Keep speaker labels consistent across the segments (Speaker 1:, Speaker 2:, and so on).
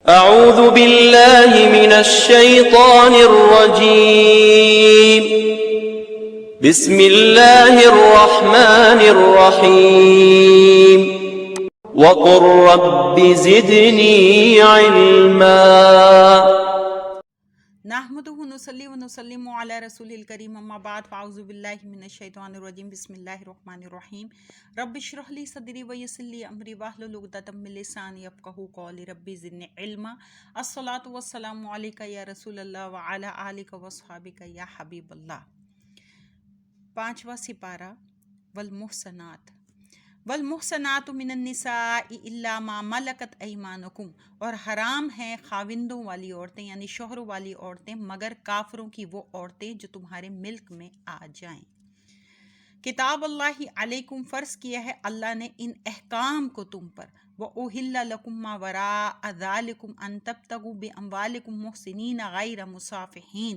Speaker 1: اعوذ باللہ من الشیطان الرجیم بسم اللہ الرحمن الرحیم وقل رب زدنی علما
Speaker 2: نحمدہ ونصلی ونسلم علی رسول الکریم اما بعد فاعوذ باللہ من الشیطان الرجیم بسم اللہ الرحمن الرحیم رب اشرح لی صدری ویسر لی امری واحلل عقدۃ من لسانی یفقہوا قولی رب زدنی علما الصلاۃ والسلام علیک یا رسول اللہ وعلی آلک واصحابک یا حبیب اللہ۔ 5واں سپارہ والمحصنات والمحصنات من النساء الا ما ملکت ایمانکم، اور حرام ہیں خاوندوں والی عورتیں یعنی شوہروں والی عورتیں مگر کافروں کی وہ عورتیں جو تمہارے ملک میں آ جائیں۔ کتاب اللہ علیکم، فرض کیا ہے اللہ نے ان احکام کو تم پر۔ وَأُحِلَّ لَكُم مَّا وَرَاءَ ذَلِكُمْ أَن تَبْتَغُوا بِأَمْوَالِكُم مُحْسِنِينَ غَيْرَ مُسَافِحِينَ،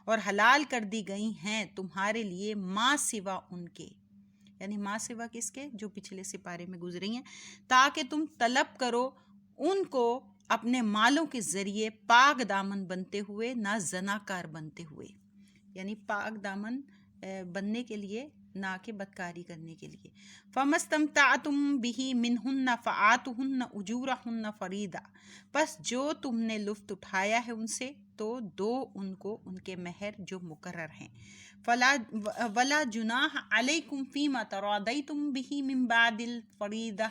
Speaker 2: اور حلال کر دی گئی ہیں تمہارے لیے ما سوا ان کے، یعنی ما سوا کس کے، جو پچھلے سپارے میں گزری ہیں، تاکہ تم طلب کرو ان کو اپنے مالوں کے ذریعے پاک دامن بنتے ہوئے، نہ زناکار بنتے ہوئے، یعنی پاک دامن بننے کے لیے نہ کہ بدکاری کرنے کے لیے۔ فَمَسْتَمْتَعْتُمْ بِهِ مِنْهُنَّ فَآتُوهُنَّ أُجُورَهُنَّ فَرِيضَةً، بس جو تم نے لطف اٹھایا ہے ان سے تو دو ان کو ان کے مہر جو مقرر ہیں۔ وَلَا جُنَاحَ عَلَيْكُمْ فِيمَا تَرَاضَيْتُمْ بِهِ مِنْ بَعْدِ الْفَرِيضَةِ،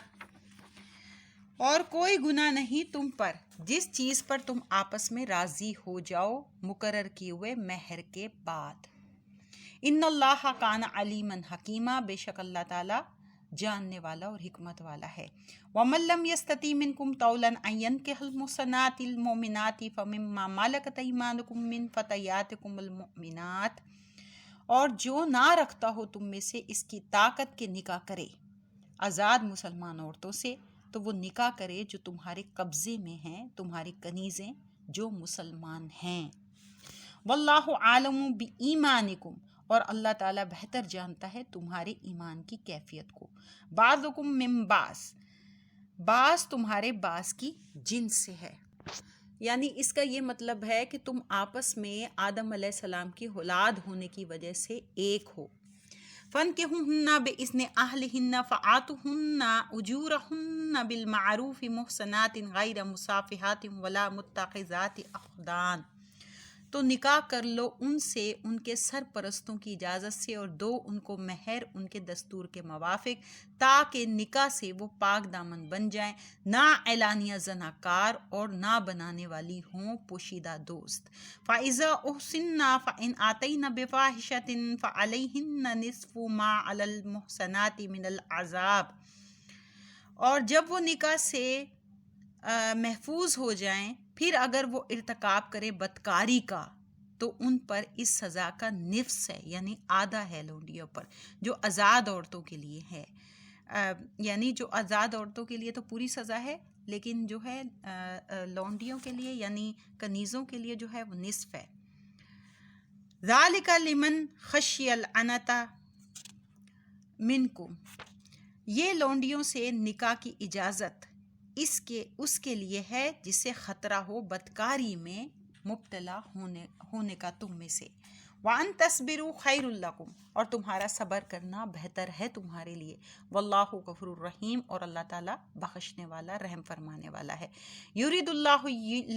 Speaker 2: اور کوئی گناہ نہیں تم پر جس چیز پر تم آپس میں راضی ہو جاؤ مقرر کیے ہوئے مہر کے بعد۔ ان اللہ کان علیما حکیما، بے شک اللہ تعالیٰ جاننے والا اور حکمت والا ہے۔ وَمَن لَّمْ يَسْتَطِعْ مِنكُمْ طَوْلًا أَن يَنكِحَ الْمُحْصَنَاتِ الْمُؤْمِنَاتِ فَمِمَّا مَلَكَتْ أَيْمَانُكُم مِّن فَتَيَاتِكُمُ الْمُؤْمِنَاتِ، اور جو نہ رکھتا ہو تم میں سے اس کی طاقت کے نکاح کرے آزاد مسلمان عورتوں سے، تو وہ نکاح کرے جو تمہارے قبضے میں ہیں، تمہاری کنیزیں جو مسلمان ہیں۔ واللہ عالم بایمانکم، اور اللہ تعالیٰ بہتر جانتا ہے تمہارے ایمان کی کیفیت کو۔ بعضکم من بعض، بعض تمہارے بعض کی جنس سے ہے، یعنی اس کا یہ مطلب ہے کہ تم آپس میں آدم علیہ السلام کی اولاد ہونے کی وجہ سے ایک ہو۔ فَانكِحُوهُنَّ بِإِذْنِ أَهْلِهِنَّ فَآتُوهُنَّ أُجُورَهُنَّ بِالْمَعْرُوفِ مُحْصَنَاتٍ غَيْرَ مُسَافِحَاتٍ وَلَا مُتَّخِذَاتِ أَخْدَانٍ، تو نکاح کر لو ان سے ان کے سرپرستوں کی اجازت سے، اور دو ان کو مہر ان کے دستور کے موافق، تاکہ نکاح سے وہ پاک دامن بن جائیں، نہ اعلانیہ زناکار اور نہ بنانے والی ہوں پوشیدہ دوست۔ فَإِذَا أُحْصِنَّ فَإِنْ آتَيْنَ بِفَاحِشَةٍ فَعَلَيْهِنَّ نِصْفُ مَا عَلَى الْمُحْصَنَاتِ مِنَ الْعَذَابِ، اور جب وہ نکاح سے محفوظ ہو جائیں، پھر اگر وہ ارتکاب کرے بدکاری کا تو ان پر اس سزا کا نفس ہے، یعنی آدھا ہے لونڈیوں پر، جو آزاد عورتوں کے لیے ہے، یعنی جو آزاد عورتوں کے لیے تو پوری سزا ہے، لیکن جو ہے لونڈیوں کے لیے یعنی کنیزوں کے لیے جو ہے وہ نصف ہے۔ ذَلِكَ لِمَنْ خَشِيَ الْعَنَتَ مِنْكُمْ، یہ لونڈیوں سے نکاح کی اجازت اس کے لیے ہے جسے خطرہ ہو بدکاری میں مبتلا ہونے کا تم میں سے۔ وَأَن تَصْبِرُوا خَيْرٌ لَكُمْ، اور تمہارا صبر کرنا بہتر ہے تمہارے لیے۔ وَاللَّهُ غَفُورٌ رَحِيمٌ، اور اللہ تعالیٰ بخشنے والا رحم فرمانے والا ہے۔ يُرِيدُ اللَّهُ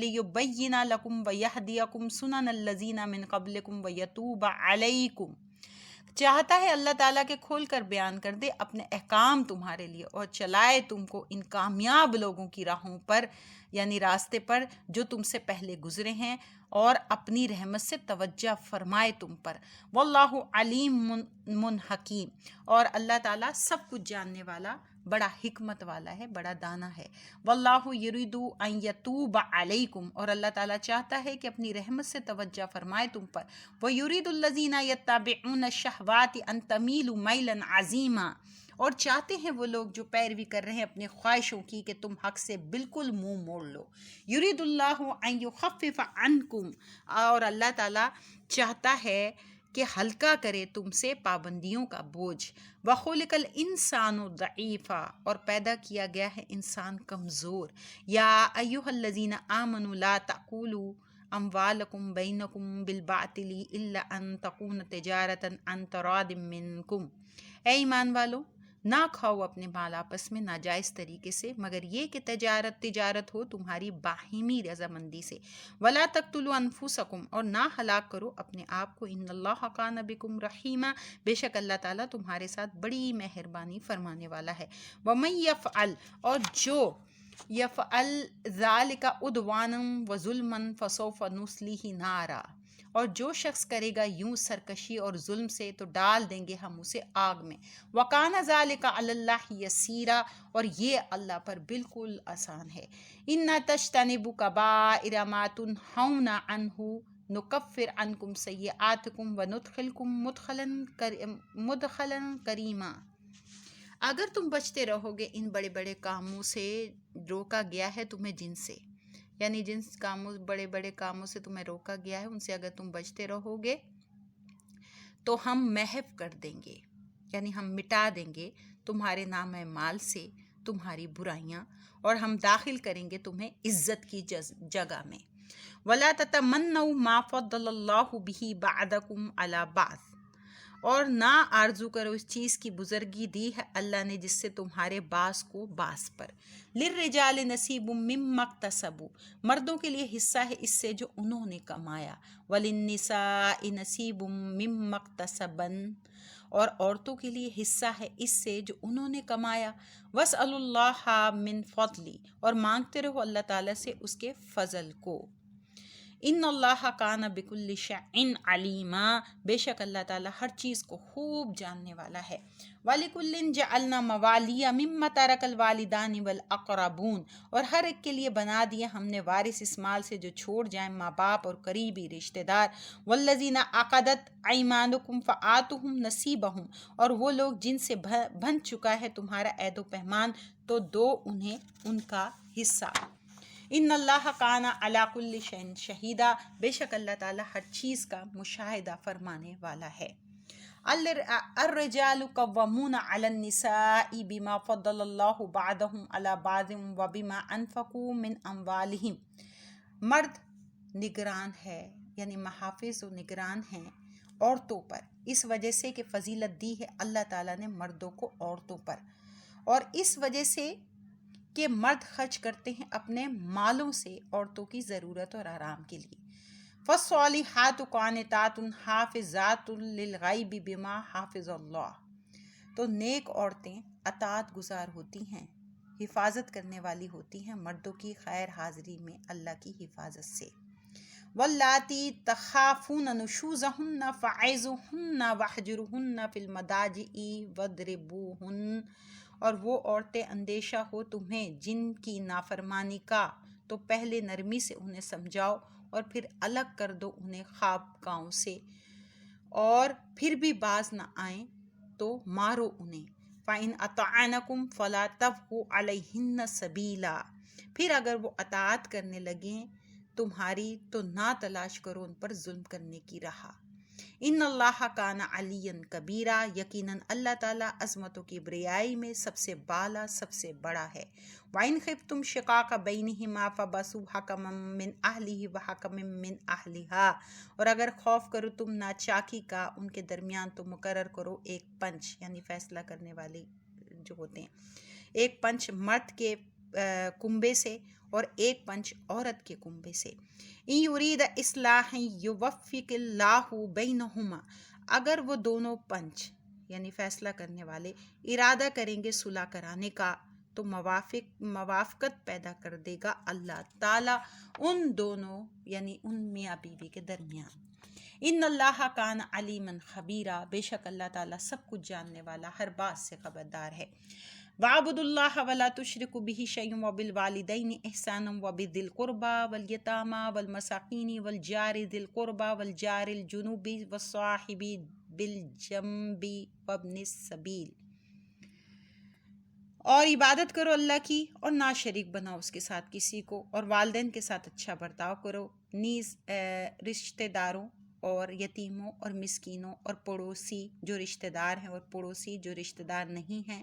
Speaker 2: لِيُبَيِّنَ لَكُمْ وَيَهْدِيَكُمْ سُنَنَ الَّذِينَ مِن قَبْلِكُمْ وَيَتُوبَ عَلَيْكُمْ، چاہتا ہے اللہ تعالیٰ کے کھول کر بیان کر دے اپنے احکام تمہارے لیے، اور چلائے تم کو ان کامیاب لوگوں کی راہوں پر، یعنی راستے پر جو تم سے پہلے گزرے ہیں، اور اپنی رحمت سے توجہ فرمائے تم پر۔ واللہ علیم حکیم، اور اللہ تعالیٰ سب کچھ جاننے والا، بڑا حکمت والا ہے، بڑا دانا ہے۔ واللہ یرید ان یتوب علیکم، اور اللہ تعالیٰ چاہتا ہے کہ اپنی رحمت سے توجہ فرمائے تم پر۔ وَيُرِيدُ الَّذِينَ يَتَّبِعُونَ الشَّهَوَاتِ أَن تَمِيلُوا مَيْلًا عَظِيمًا، اور چاہتے ہیں وہ لوگ جو پیروی کر رہے ہیں اپنے خواہشوں کی کہ تم حق سے بالکل منہ موڑ لو۔ یرید اللہ ان یخفف عنکم، اور اللہ تعالیٰ چاہتا ہے کہ ہلکا کرے تم سے پابندیوں کا بوجھ۔ وَخُلِقَ الْإِنسَانُ ضَعِيفًا، اور پیدا کیا گیا ہے انسان کمزور۔ یا ایھا الذین آمنوا لا تأکلوا اموالکم بینکم بالباطل الا ان تکون تجارۃ عن تراض منکم، اے ایمان والو نہ کھاؤ اپنے مال آپس میں ناجائز طریقے سے مگر یہ کہ تجارت ہو تمہاری باہمی رضامندی سے۔ ولا تقتلوا انفسکم، اور نہ ہلاک کرو اپنے آپ کو۔ ان اللہ کان بکم رحیما، بے شک اللہ تعالیٰ تمہارے ساتھ بڑی مہربانی فرمانے والا ہے۔ ومن یفعل، اور جو یفعل ذلک عدوانا وظلما فسوف نصلیہ نارا، اور جو شخص کرے گا یوں سرکشی اور ظلم سے تو ڈال دیں گے ہم اسے آگ میں۔ وَكَانَ ذَلِكَ عَلَى اللَّهِ يَسِيرًا، اور یہ اللہ پر بالکل آسان ہے۔ إِنَّ تَجْتَنِبُوا كَبَائِرَ مَا تُنْهَوْنَ عَنْهُ نُكَفِّرْ عَنْكُمْ سَيِّئَاتِكُمْ وَنُدْخِلْكُمْ مُدْخَلًا كَرِيمًا، اگر تم بچتے رہو گے ان بڑے بڑے کاموں سے روکا گیا ہے تمہیں جن سے، یعنی جن کاموں بڑے بڑے کاموں سے تمہیں روکا گیا ہے ان سے اگر تم بچتے رہو گے تو ہم محو کر دیں گے، یعنی ہم مٹا دیں گے تمہارے نام مال سے تمہاری برائیاں، اور ہم داخل کریں گے تمہیں عزت کی جگہ میں۔ وَلَا تَتَمَنَّوْا مَا فَضَّلَ اللَّهُ بِهِ بَعْضَكُمْ عَلَى بَعْضٍ، اور نہ آرزو کرو اس چیز کی بزرگی دی ہے اللہ نے جس سے تمہارے بعض کو بعض پر۔ لِلرِّجَالِ نَصِیبٌ مِّمَّا اکْتَسَبُوا، مردوں کے لیے حصہ ہے اس سے جو انہوں نے کمایا۔ وَلِلنِّسَاءِ نَصِیبٌ مِّمَّا اکْتَسَبْنَ، اور عورتوں کے لیے حصہ ہے اس سے جو انہوں نے کمایا۔ وَاسْأَلُوا اللَّهَ مِن فَضْلِهِ، اور مانگتے رہو اللہ تعالیٰ سے اس کے فضل کو۔ ان اللہ کان بکل شیء علیما، بے شک اللہ تعالیٰ ہر چیز کو خوب جاننے والا ہے۔ وَلِكُلٍّ جَعَلْنَا مَوَالِيَ مِمَّا تَرَكَ الْوَالِدَانِ وَالْأَقْرَبُونَ، اور ہر ایک کے لیے بنا دیا ہم نے وارث اس مال سے جو چھوڑ جائیں ماں باپ اور قریبی رشتہ دار۔ وَالَّذِينَ عَقَدَتْ أَيْمَانُكُمْ فَآتُوهُمْ نَصِیبَهُمْ، اور وہ لوگ جن سے بن چکا ہے تمہارا عہد و پیمان تو دو انہیں ان کا حصہ۔ ان اللہ کان علی کل شیء شہیدا، بے شک اللہ تعالیٰ ہر چیز کا مشاہدہ فرمانے والا ہے۔ الرجال قوامون علی النساء بما فضل اللہ بعضهم علی بعض وبما انفقوا من اموالہم، مرد نگران ہے یعنی محافظ و نگران ہیں عورتوں پر، اس وجہ سے کہ فضیلت دی ہے اللہ تعالیٰ نے مردوں کو عورتوں پر، اور اس وجہ سے کہ مرد خرچ کرتے ہیں اپنے مالوں سے عورتوں کی ضرورت اور آرام کے لیے۔ فالصالحات قانتات حافظات للغیب بما حافظ اللہ، تو نیک عورتیں اطاعت گزار ہوتی ہیں، حفاظت کرنے والی ہوتی ہیں مردوں کی خیر حاضری میں اللہ کی حفاظت سے۔ واللاتی تخافون نشوزہن فعظوہن واہجروہن فی المضاجع واضربوہن، اور وہ عورتیں اندیشہ ہو تمہیں جن کی نافرمانی کا تو پہلے نرمی سے انہیں سمجھاؤ اور پھر الگ کر دو انہیں خواب گاؤں سے، اور پھر بھی باز نہ آئیں تو مارو انہیں۔ فَإِنْ أَطَعْنَكُمْ فَلَا تَبْغُوا عَلَيْهِنَّ سَبِيلًا، پھر اگر وہ اطاعت کرنے لگیں تمہاری تو نہ تلاش کرو ان پر ظلم کرنے کی راہ۔ ان اللہ کان علیٰ کبیرا، یقیناً اللہ تعالیٰ عظمت و کبریائی میں سب سے بالا سب سے بڑا ہے۔ وَإِنْ خِفْتُمْ شِقَاقَ بَيْنِهِمَا فَابْعَثُوا حَكَمًا مِّنْ أَهْلِهِ وَحَكَمًا مِّنْ أَهْلِهَا، اور اگر خوف کرو تم ناچاکی کا ان کے درمیان تو مقرر کرو ایک پنچ، یعنی فیصلہ کرنے والے جو ہوتے ہیں، ایک پنچ مرد کے کنبے سے اور ایک پنچ عورت کے کنبے سے۔ ان یرید اصلاح یوفق اللہ بینہما، اگر وہ دونوں پنچ یعنی فیصلہ کرنے والے ارادہ کریں گے صلح کرانے کا تو موافقت پیدا کر دے گا اللہ تعالیٰ ان دونوں یعنی ان میاں بیوی کے درمیان۔ ان اللہ کان علیما خبیرا، بے شک اللہ تعالیٰ سب کچھ جاننے والا ہر بات سے خبردار ہے۔ وَاعْبُدُوا اللَّهَ وَلَا تُشْرِكُوا بِهِ شَيْئًا وَبِالْوَالِدَيْنِ إِحْسَانًا وَبِذِي الْقُرْبَى وَالْيَتَامَى وَالْمَسَاكِينِ وَالْجَارِ ذِي الْقُرْبَى وَالْجَارِ الْجُنُبِ وَالصَّاحِبِ بِالْجَنبِ وَابْنِ السَّبِيلِ، اور عبادت کرو اللہ کی اور نہ شریک بناؤ اس کے ساتھ کسی کو، اور والدین کے ساتھ اچھا برتاؤ کرو، نیز رشتہ داروں اور یتیموں اور مسکینوں اور پڑوسی جو رشتہ دار ہیں اور پڑوسی جو رشتہ دار نہیں ہیں،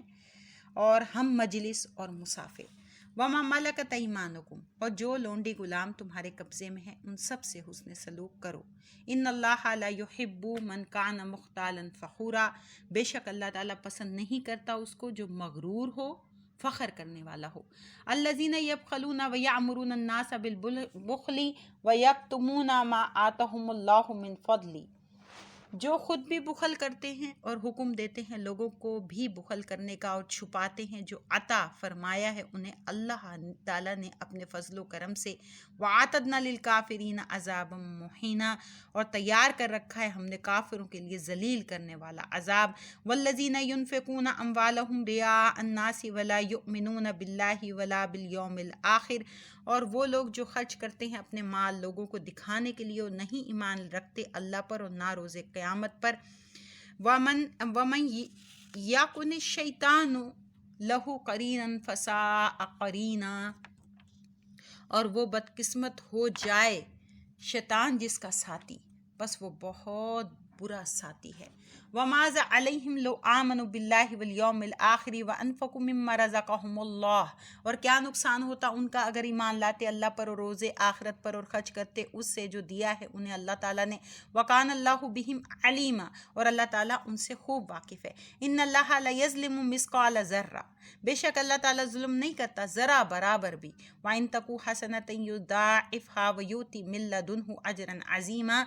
Speaker 2: اور ہم مجلس اور مسافر۔ وما ملکت ایمانکم، اور جو لونڈی غلام تمہارے قبضے میں ہیں ان سب سے حسن سلوک کرو۔ ان اللہ لا یحب من کان مختالا فخورا، بے شک اللہ تعالیٰ پسند نہیں کرتا اس کو جو مغرور ہو، فخر کرنے والا ہو۔ الذین یبخلون ویأمرون الناس بالبخل ویکتمون ما آتاہم اللہ من فضل، جو خود بھی بخل کرتے ہیں اور حکم دیتے ہیں لوگوں کو بھی بخل کرنے کا، اور چھپاتے ہیں جو عطا فرمایا ہے انہیں اللہ تعالیٰ نے اپنے فضل و کرم سے۔ وَأَعْتَدْنَا لِلْكَافِرِينَ عَذَابًا مُحِينًا، اور تیار کر رکھا ہے ہم نے کافروں کے لیے ذلیل کرنے والا عذاب۔ وَالَّذِينَ يُنْفِقُونَ أَمْوَالَهُمْ رِئَاءَ النَّاسِ وَلَا يُؤْمِنُونَ بِاللَّهِ وَلَا بِالْيَوْمِ الْآخِرِ، اور وہ لوگ جو خرچ کرتے ہیں اپنے مال لوگوں کو دکھانے کے لیے اور نہیں ایمان رکھتے اللہ پر اور نہ روز قیامت پر۔ وَمَن یَکُنِ الشَّیطَانُ لَہُ قَرِینًا فَسَاءَ قَرِینًا، اور وہ بدقسمت ہو جائے شیطان جس کا ساتھی، بس وہ بہت برا ساتھی ہے۔ وَمَاذَا عَلَيْهِمْ لَوْ آمَنُوا بِاللَّهِ وَالْيَوْمِ الْآخِرِ وَأَنفَقُوا مِمَّا رَزَقَهُمُ اللَّهُ، اور کیا نقصان ہوتا ان کا اگر ایمان لاتے اللہ پر اور روز آخرت پر اور خرچ کرتے اس سے جو دیا ہے انہیں اللہ تعالیٰ نے۔ وَكَانَ اللَّهُ بِهِمْ عَلِيمًا، اور اللہ تعالیٰ ان سے خوب واقف ہے۔ إِنَّ اللَّهَ لَا يَظْلِمُ مِثْقَالَ ذَرَّةٍ، بے شک اللہ تعالیٰ ظلم نہیں کرتا ذرا برابر بھی۔ وَإِن تَكُ حَسَنَةً يُضَاعِفْهَا وَيُؤْتِ مِن لَّدُنْهُ أَجْرًا عَظِيمًا،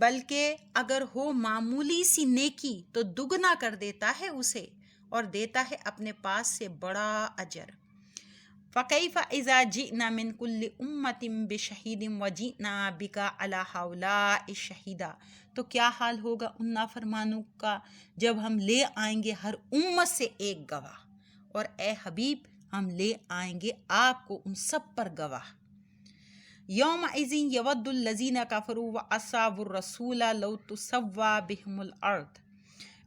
Speaker 2: بلکہ اگر ہو معمولی سی نیکی تو دگنا کر دیتا ہے اسے اور دیتا ہے اپنے پاس سے بڑا اجر۔ فَكَيْفَ إِذَا جِئْنَا مِن كُلِّ أُمَّةٍ بِشَهِيدٍ وَجِئْنَا بِكَ عَلَىٰ هَٰؤُلَاءِ شَهِيدًا، تو کیا حال ہوگا ان نافرمانوں کا جب ہم لے آئیں گے ہر امت سے ایک گواہ، اور اے حبیب ہم لے آئیں گے آپ کو ان سب پر گواہ۔ یومئذ یود الذین کفروا وعصوا الرسول لو تسوی بہم الارض،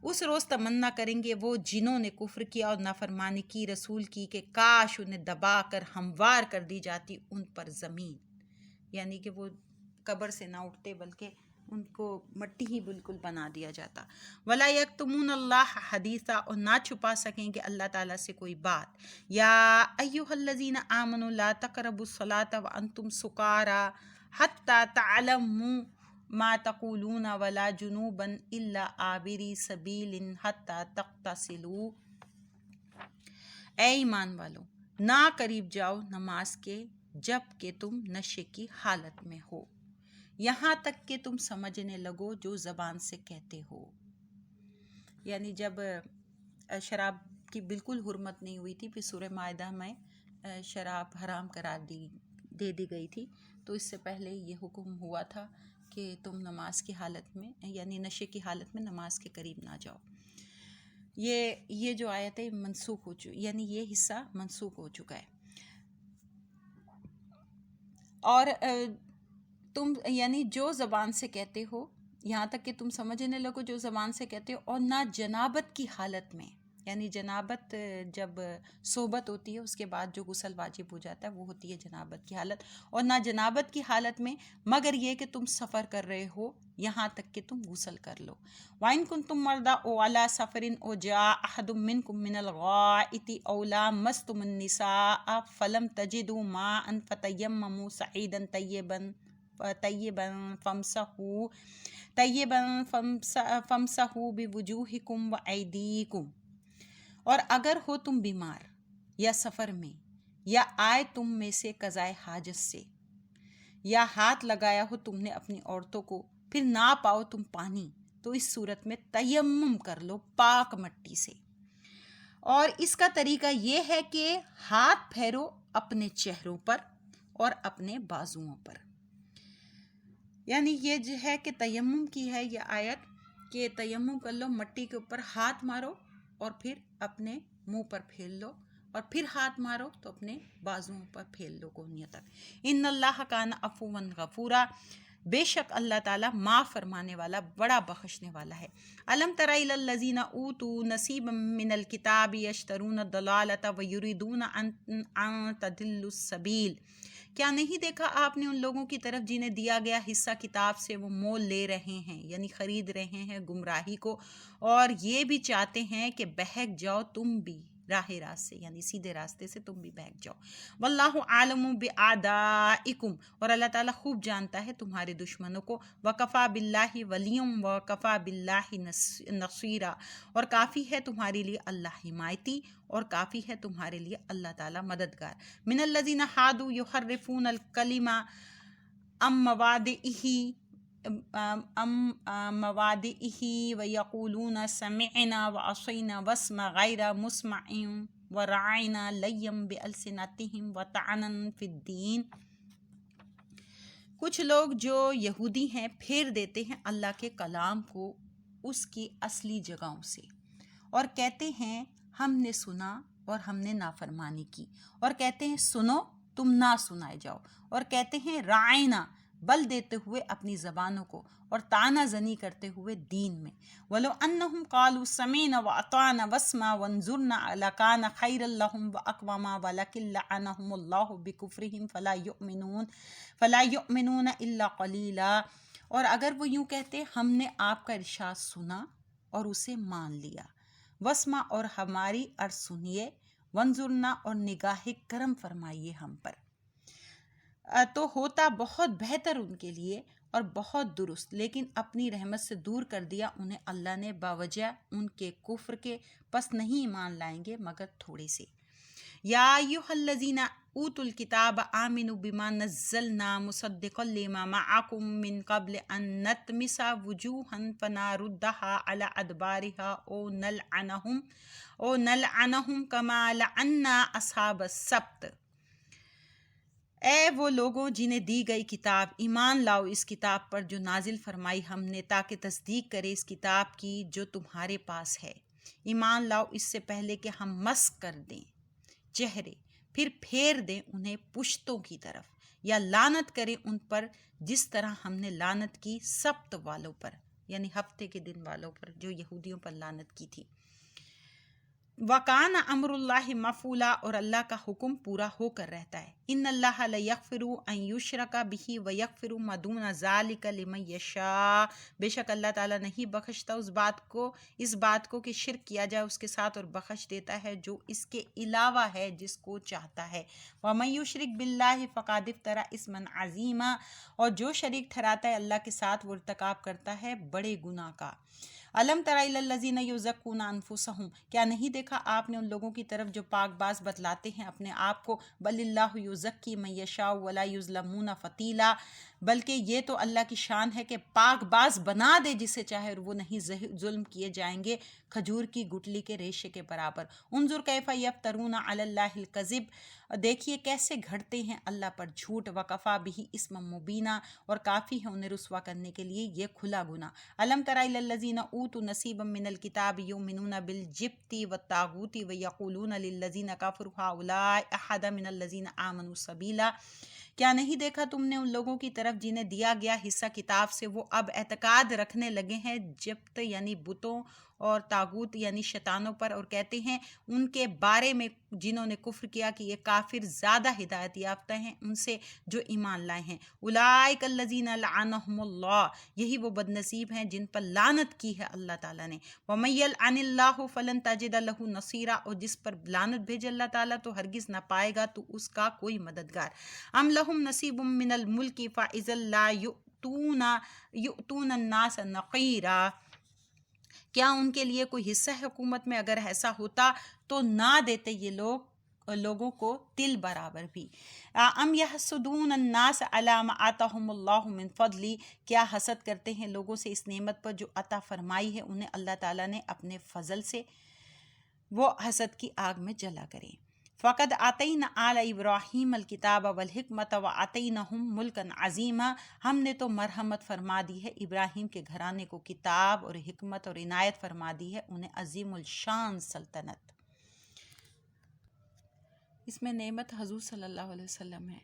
Speaker 2: اس روز تمنا کریں گے وہ جنہوں نے کفر کیا اور نافرمانی کی رسول کی کہ کاش انہیں دبا کر ہموار کر دی جاتی ان پر زمین، یعنی کہ وہ قبر سے نہ اٹھتے بلکہ ان کو مٹی ہی بالکل بنا دیا جاتا۔ وَلَا يَكْتُمُونَ اللَّهَ حَدِيثًا، اور نہ چھپا سکیں گے اللہ تعالیٰ سے کوئی بات۔ یا ایھا الذین آمنوا لا تقربوا الصلاة وانتم سکارى حتى تعلموا ما تقولون ولا جنوبا الا عابری سبیل حتى تغتسلوا، اے ایمان والو نہ قریب جاؤ نماز کے جب کہ تم نشے کی حالت میں ہو، یہاں تک کہ تم سمجھنے لگو جو زبان سے کہتے ہو۔ یعنی جب شراب کی بالکل حرمت نہیں ہوئی تھی، پھر سورہ مائدہ میں شراب حرام قرار دے دی گئی تھی، تو اس سے پہلے یہ حکم ہوا تھا کہ تم نماز کی حالت میں یعنی نشے کی حالت میں نماز کے قریب نہ جاؤ۔ یہ جو آیت ہے منسوخ ہو چکی، یعنی یہ حصہ منسوخ ہو چکا ہے۔ اور تم یعنی جو زبان سے کہتے ہو، یہاں تک کہ تم سمجھنے لگو جو زبان سے کہتے ہو، اور نہ جنابت کی حالت میں، یعنی جنابت جب صحبت ہوتی ہے اس کے بعد جو غسل واجب ہو جاتا ہے وہ ہوتی ہے جنابت کی حالت، اور نہ جنابت کی حالت میں مگر یہ کہ تم سفر کر رہے ہو یہاں تک کہ تم غسل کر لو۔ وَإِن كُنتُم مَرْضَىٰ أَوْ عَلَىٰ سَفَرٍ أَوْ جَاءَ أَحَدٌ مِّنكُم مِّنَ الْغَائِطِ أَوْ لَامَسْتُمُ النِّسَاءَ فَلَمْ تَجِدُوا مَاءً فَتَيَمَّمُوا صَعِيدًا طَيِّبًا فَامْسَحُوا بِوُجُوهِكُمْ وَأَيْدِيكُمْ، اور اگر ہو تم بیمار یا سفر میں، یا آئے تم میں سے قضائے حاجت سے، یا ہاتھ لگایا ہو تم نے اپنی عورتوں کو، پھر نہ پاؤ تم پانی، تو اس صورت میں تیمم کر لو پاک مٹی سے۔ اور اس کا طریقہ یہ ہے کہ ہاتھ پھیرو اپنے چہروں پر اور اپنے بازوؤں پر، یعنی یہ جو ہے کہ تیمم کی ہے یہ آیت کہ تیمم کر لو، مٹی کے اوپر ہاتھ مارو اور پھر اپنے منہ پر پھیر لو، اور پھر ہاتھ مارو تو اپنے بازوؤں پر پھیر لو گونیا تک۔ ان اللہ کان عفوا غفورا، بے شک اللہ تعالیٰ معاف فرمانے والا بڑا بخشنے والا ہے۔ الم تر الی الذین اوتوا نصیبا من الکتاب یشترون الضلالۃ ویریدون ان تضلوا السبیل، کیا نہیں دیکھا آپ نے ان لوگوں کی طرف جنہیں دیا گیا حصہ کتاب سے وہ مول لے رہے ہیں یعنی خرید رہے ہیں گمراہی کو، اور یہ بھی چاہتے ہیں کہ بہک جاؤ تم بھی راہ راست سے، یعنی سیدھے راستے سے تم بھی بہک جاؤ۔ واللہ عالم بِأَعْدَائِكُمْ، اور اللہ تعالیٰ خوب جانتا ہے تمہارے دشمنوں کو۔ وَكَفَى بِاللَّهِ وَلِيًّا وَكَفَى بِاللَّهِ نَصِيرًا، اور کافی ہے تمہارے لیے اللہ حمایتی اور کافی ہے تمہارے لیے اللہ تعالیٰ مددگار۔ من الذین ہادوا یحرفون الکلم عن مواضعہ ویقولون سمعنا وعصینا واسمع غیر مسمع وراعنا لیا بألسنتہم وطعنا فی الدین۔ کچھ لوگ جو یہودی ہیں پھیر دیتے ہیں اللہ کے کلام کو اس کی اصلی جگہوں سے، اور کہتے ہیں ہم نے سنا اور ہم نے نافرمانی کی، اور کہتے ہیں سنو تم نہ سنائے جاؤ، اور کہتے ہیں رائنا بل دیتے ہوئے اپنی زبانوں کو، اور طعنہ زنی کرتے ہوئے دین میں۔ وَلَوْ أَنَّهُمْ قَالُوا سَمِعْنَا وَأَطَعْنَا وَاسْمَعْ وَانظُرْنَا لَكَانَ خَيْرًا لَهُمْ وَأَقْوَمَ وَلَكِنْ لَعَنَهُمُ اللَّهُ بِكُفْرِهِمْ فَلَا يُؤْمِنُونَ إِلَّا قَلِيلًا، اور اگر وہ یوں کہتے ہم نے آپ کا ارشاد سنا اور اسے مان لیا، وسما اور ہماری عرض سنیے، وانظرنا اور نگاہ کرم فرمائیے ہم پر، تو ہوتا بہت بہتر ان کے لیے اور بہت درست، لیکن اپنی رحمت سے دور کر دیا انہیں اللہ نے باوجہ ان کے کفر کے، پس نہیں ایمان لائیں گے مگر تھوڑے سے۔ یا ایھا الذین اوتوا الکتاب آمنوا بما نزلنا مصدقا لما معکم من قبل ان نطمس وجوہا فنردها علی ادبارها او نلعنہم کما لعنا اصحاب السبت۔ اے وہ لوگوں جنہیں دی گئی کتاب، ایمان لاؤ اس کتاب پر جو نازل فرمائی ہم نے، تاکہ تصدیق کرے اس کتاب کی جو تمہارے پاس ہے۔ ایمان لاؤ اس سے پہلے کہ ہم مسخ کر دیں چہرے، پھر پھیر دیں انہیں پشتوں کی طرف، یا لعنت کریں ان پر جس طرح ہم نے لعنت کی سبت والوں پر، یعنی ہفتے کے دن والوں پر جو یہودیوں پر لعنت کی تھی۔ وَكَانَ أَمْرُ اللَّهِ مَفْعُولًا، اور اللہ کا حکم پورا ہو کر رہتا ہے۔ إِنَّ اللَّهَ لَيَغْفِرُ أَن يُشْرَكَ بِهِ وَيَغْفِرُ مَا دُونَ ذَلِكَ لِمَن يَشَاءُ، بے شک اللہ تعالیٰ نہیں بخشتا اس بات کو کہ شرک کیا جائے اس کے ساتھ، اور بخش دیتا ہے جو اس کے علاوہ ہے جس کو چاہتا ہے۔ وَمَن يُشْرِكْ بِاللَّهِ فَقَدِ افْتَرَىٰ إِثْمًا عَظِيمًا، اور جو شریک ٹھہراتا ہے اللہ کے ساتھ وہ ارتکاب کرتا ہے بڑے گناہ کا۔ الم تر الی الذین یزکون انفسہم، کیا نہیں دیکھا آپ نے ان لوگوں کی طرف جو پاک باز بتلاتے ہیں اپنے آپ کو، بل اللہ یزکی من یشاء ولا یظلمون فتیلا، بلکہ یہ تو اللہ کی شان ہے کہ پاک باز بنا دے جسے چاہے، اور وہ نہیں ظلم کیے جائیں گے کھجور کی گٹلی کے ریشے کے برابر۔ انظر کیف یفترون علی اللہ الکذب، دیکھیے کیسے گھڑتے ہیں اللہ پر جھوٹ، وکفی بہ اسما مبینا، اور کافی ہے انہیں رسوا کرنے کے لیے یہ کھلا گناہ۔ الم تر الی الذین اوتوا نصیبا من الکتاب یؤمنون بالجبت والطاغوت ویقولون للذین کفروا ہؤلاء اہدی من الذین آمنوا سبیلا، کیا نہیں دیکھا تم نے ان لوگوں کی طرف جنہیں دیا گیا حصہ کتاب سے، وہ اب اعتقاد رکھنے لگے ہیں جبت یعنی بتوں اور طاغوت یعنی شیطانوں پر، اور کہتے ہیں ان کے بارے میں جنہوں نے کفر کیا کہ یہ کافر زیادہ ہدایت یافتہ ہیں ان سے جو ایمان لائے ہیں۔ اولئک الذین لعنہم اللہ، یہی وہ بد نصیب ہیں جن پر لعنت کی ہے اللہ تعالیٰ نے۔ ومن یلعن اللہ فلن تجد لہ نصیرا، اور جس پر لعنت بھیجے اللہ تعالیٰ تو ہرگز نہ پائے گا تو اس کا کوئی مددگار۔ ام لہم نصیب من الملک فاذا لا یؤتون الناس نقیرا، کیا ان کے لیے کوئی حصہ ہے حکومت میں؟ اگر ایسا ہوتا تو نہ دیتے یہ لوگوں کو تل برابر بھی۔ ام یحسدون الناس علی ما آتاہم اللہ من فضلی، کیا حسد کرتے ہیں لوگوں سے اس نعمت پر جو عطا فرمائی ہے انہیں اللہ تعالیٰ نے اپنے فضل سے، وہ حسد کی آگ میں جلا کریں۔ فقد آتینا آل ابراہیم الکتاب والحکمت وآتیناہم ملکا عظیما، ہم نے تو مرحمت فرما دی ہے ابراہیم کے گھرانے کو کتاب اور حکمت، اور عنایت فرما دی ہے انہیں عظیم الشان سلطنت۔ اس میں نعمت حضور صلی اللہ علیہ وسلم ہے،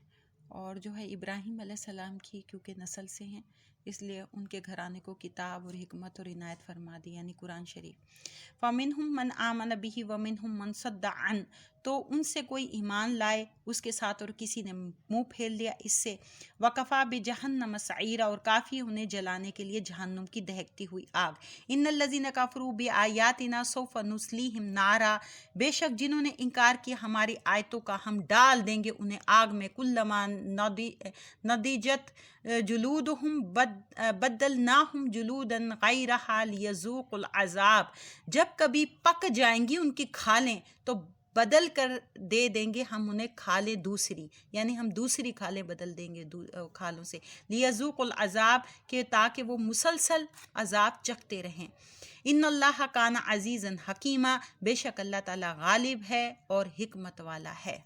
Speaker 2: اور جو ہے ابراہیم علیہ السلام کی کیونکہ نسل سے ہیں، اس لیے ان کے گھرانے کو کتاب اور حکمت اور عنایت فرما دی، یعنی قرآن شریف۔ فَمِنْهُمْ مَنْ آمَنَ بِهِ وَمِنْهُمْ مَنْ صَدَّ عَنْهُ، تو ان سے کوئی ایمان لائے اس کے ساتھ اور کسی نے منہ پھیر لیا اس سے۔ وَكَفَى بِجَهَنَّمَ سَعِيرًا، اور کافی انہیں جلانے کے لیے جہنم کی دہکتی ہوئی آگ۔ إِنَّ الَّذِينَ كَفَرُوا بِآيَاتِنَا سَوْفَ نُصْلِيهِمْ نَارًا، بے شک جنہوں نے انکار کیا ہماری آیتوں کا ہم ڈال دیں گے انہیں آگ میں۔ كُلَّمَا نَضِجَتْ جُلُودُهُمْ بَدَّلْنَاهُمْ جُلُودًا غَيْرَهَا لِيَذُوقُوا الْعَذَابَ، جب کبھی پک جائیں گی ان کی کھالیں تو بدل کر دے دیں گے ہم انہیں کھالیں دوسری، یعنی ہم دوسری کھالیں بدل دیں گے کھالوں سے۔ لِيَذُوقُوا الْعَذَابَ، کہ تاکہ وہ مسلسل عذاب چکھتے رہیں۔ ان اللہ کان عزیزاً حکیمہ، بے شک اللہ تعالیٰ غالب ہے اور حکمت والا ہے۔